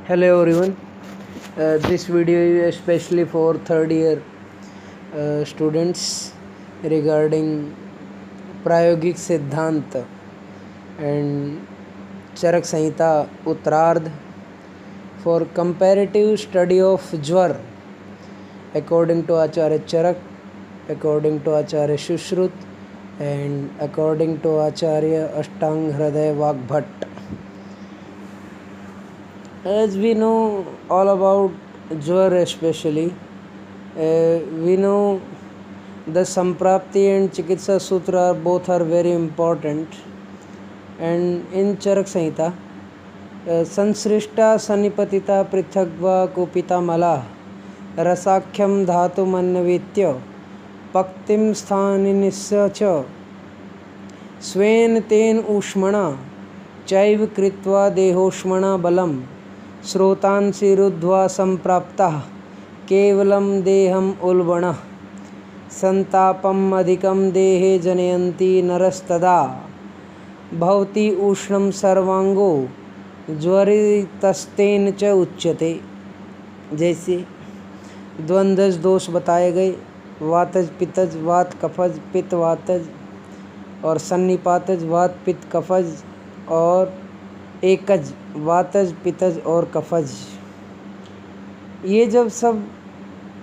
Hello everyone. This video is especially for third year students regarding प्रायोगिक सिद्धांत and चरक संहिता उत्तरार्ध for comparative study of ज्वर according to Acharya Charak, according to Acharya Sushruta and according to आचार्य अष्टांग हृदय Vagbhata. As we know all about Jwar especially, we know the Samprapti and Chikitsa Sutra both are very important. And in Charak Samhita, Sansrishta Sanipatita Prithagva Kupita Mala Rasakhyam Dhatu Mannavitya Paktim Sthaninisya Cha Sven Ten Ushmana Chaiv Kritva Dehoshmana Balam श्रोतांसि रुद्ध्वा संप्राप्तः केवलं देहम् उल्बणः संतापम् अधिकं देहे जनयन्ति नरस्तदा भवति उष्णं सर्वांगो ज्वरितस्तेन च उच्यते. जैसे द्वंद्वज दोष बताए गए, वातज पित्तज वात कफज पित्त वातज और सन्निपातज वात पित्त कफज और एकज वातज पितज और कफज. ये जब सब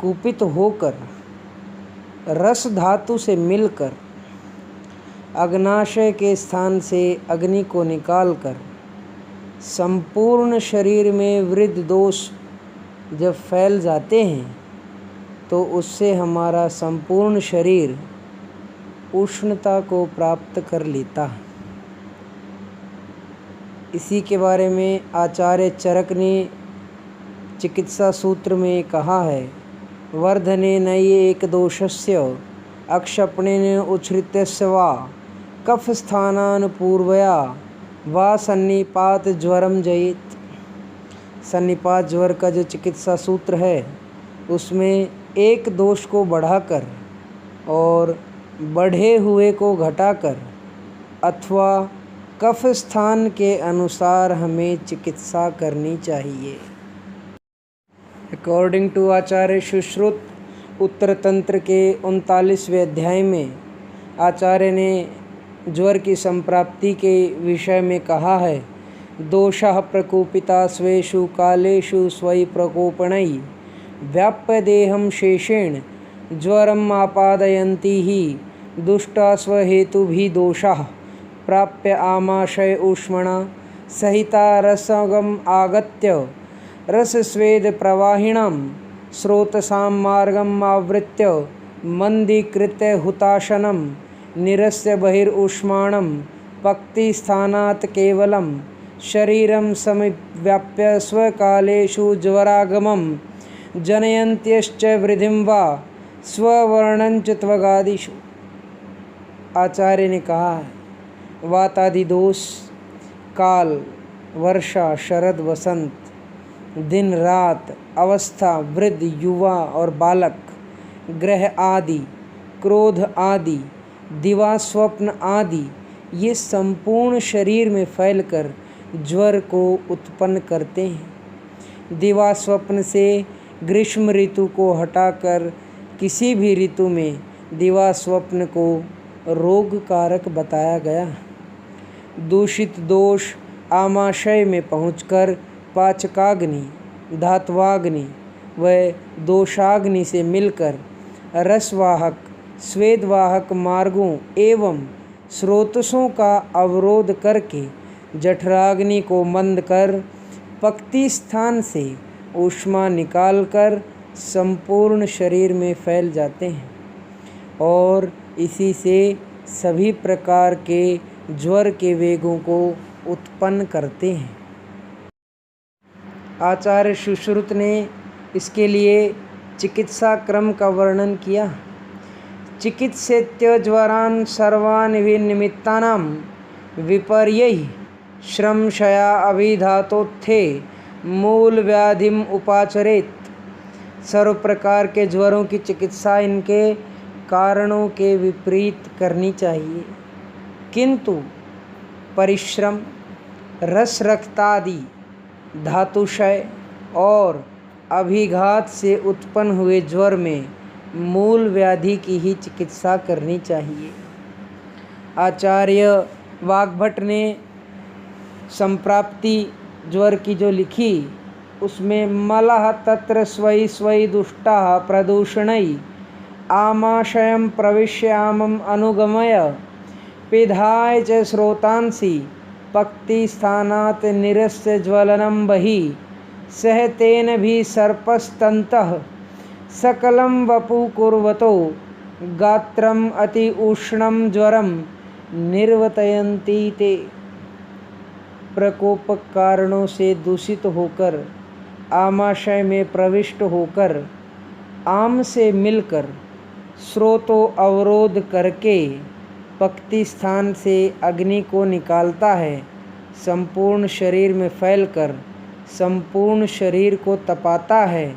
कुपित होकर रस धातु से मिलकर अग्नाशय के स्थान से अग्नि को निकालकर संपूर्ण शरीर में वृद्ध दोष जब फैल जाते हैं तो उससे हमारा संपूर्ण शरीर उष्णता को प्राप्त कर लेता है. इसी के बारे में आचार्य चरक ने चिकित्सा सूत्र में कहा है, वर्धने नये एक दोषस्य अक्षपणेन उच्छ्रितस्य वा कफ स्थानानुपूर्वया वा सन्निपात ज्वरम जयेत. सन्निपात ज्वर का जो चिकित्सा सूत्र है उसमें एक दोष को बढ़ाकर और बढ़े हुए को घटाकर अथवा कफ स्थान के अनुसार हमें चिकित्सा करनी चाहिए. अकॉर्डिंग टू आचार्य सुश्रुत उत्तर तंत्र के 39वें अध्याय में आचार्य ने ज्वर की संप्राप्ति के विषय में कहा है, दोषः प्रकोपिता स्वेषु कालेषु स्वयि प्रकोपणैः व्याप्य देहं शेषेण ज्वरम् आपादयन्ति ही दुष्टा स्वहेतुभिः दोषाः प्राप्य आमाशय ऊष्मणा सहिता रसगम आगत्य रसस्वेद प्रवाहिणां स्रोतसां मार्गम् आवृत्य मंदीकृत्य हुताशनं निरस्य बहिर्ऊष्माणं पक्तिस्थानात् केवलं शरीरं समिव्याप्य स्वकालेषु ज्वरागमं जनयन्त्यश्च वृद्धिं वा स्ववर्णञ्च त्वगादिषु. आचार्य ने कहा है, वातादि दोष, काल, वर्षा, शरद, वसंत, दिन रात, अवस्था, वृद्ध, युवा और बालक, ग्रह आदि, क्रोध आदि, दिवा स्वप्न आदि, ये संपूर्ण शरीर में फैलकर ज्वर को उत्पन्न करते हैं. दिवा स्वप्न से ग्रीष्म ऋतु को हटाकर किसी भी ऋतु में दिवा स्वप्न को रोग कारक बताया गया. दूषित दोष आमाशय में पहुंचकर पाचकाग्नि, धात्वाग्नि व दोषाग्नि से मिलकर रसवाहक, स्वेदवाहक मार्गों एवं स्रोतसों का अवरोध करके जठराग्नि को मंद कर पक्ति स्थान से ऊष्मा निकालकर संपूर्ण शरीर में फैल जाते हैं और इसी से सभी प्रकार के ज्वर के वेगों को उत्पन्न करते हैं. आचार्य सुश्रुत ने इसके लिए चिकित्सा क्रम का वर्णन किया. चिकित्सेत्य ज्वरान् सर्वान् निमित्तानां विपर्यैः श्रमशया अभिधातोत्थे मूल व्याधिम उपाचरेत. सर्व प्रकार के ज्वरों की चिकित्सा इनके कारणों के विपरीत करनी चाहिए, किंतु परिश्रम, रस रक्तादि धातुक्षय और अभिघात से उत्पन्न हुए ज्वर में मूल व्याधि की ही चिकित्सा करनी चाहिए। आचार्य वाग्भट ने संप्राप्ति ज्वर की जो लिखी उसमें मलः तत्र स्वयि स्वयि दुष्टाः प्रदूषणै आमाशयं प्रविश्य आमम् अनुगमय पिधाय च स्रोतांसि पक्तिस्थानात् निरस्य ज्वलनं बहिः सह तेन भी सर्पस्तन्तः सकलं वपु कुर्वतो गात्रम अति उष्णं ज्वरम निर्वर्तयन्ति ते। प्रकोपक कारणों से दूषित होकर आमाशय में प्रविष्ट होकर आम से मिलकर स्रोतों अवरोध करके पक्ति स्थान से अग्नि को निकालता है, संपूर्ण शरीर में फैलकर संपूर्ण शरीर को तपाता है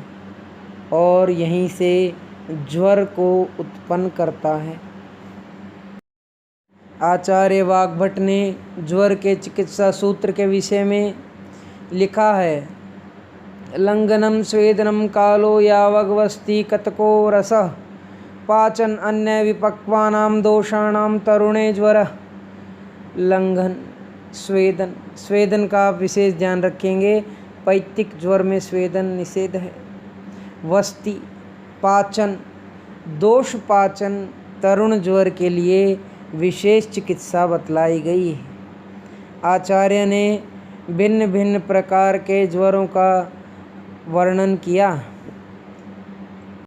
और यहीं से ज्वर को उत्पन्न करता है। आचार्य वाग्भट ने ज्वर के चिकित्सा सूत्र के विषय में लिखा है, लंघनम स्वेदनम कालो यावगवस्ति कतको रसः पाचन अन्य विपक्वानाम दोषाणाम तरुणे ज्वरः। लंघन, स्वेदन का आप विशेष ध्यान रखेंगे। पैतिक ज्वर में स्वेदन निषेध है। वस्ति, पाचन, दोष पाचन तरुण ज्वर के लिए विशेष चिकित्सा बतलाई गई है। आचार्य ने भिन्न भिन्न प्रकार के ज्वरों का वर्णन किया।